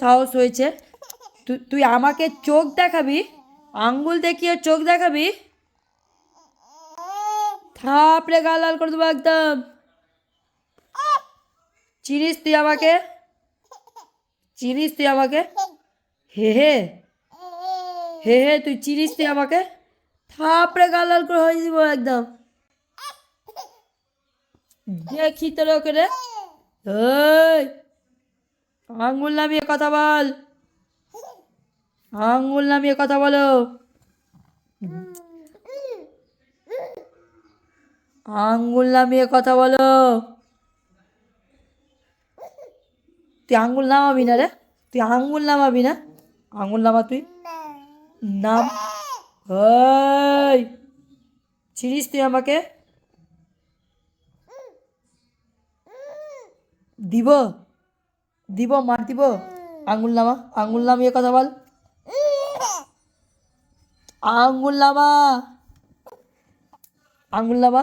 সাহস হয়েছে? তুই আমাকে চোখ দেখাবি? আঙ্গুল দেখিয়ে চোখ দেখাবি? থাপড়ে গাল লাল করে দেবো একদম। চিনিস তুই আমাকে? চিনিস তুই আমাকে? হে হে হে হে, তুই চিনিস তুই আমাকে? থাপড়ে গাল লাল করে হয়ে দিব একদম। দেখি তোর ওকে রে। এই, আঙ্গুল নামিয়ে কথা বল। আঙ্গুল নামিয়ে কথা বলো। আঙ্গুল নামিয়ে কথা বলো। তুই আঙ্গুল নামাবি না রে? তুই আঙ্গুল নামাবি না? আঙ্গুল নামা তুই। নাম। ওই, চিনিস তুই আমাকে? দিব দিব মার দিব। আঙ্গুল নামা, আঙ্গুল নামিয়ে কথা বল। আঙ্গুল নামা, আঙ্গুল নামা।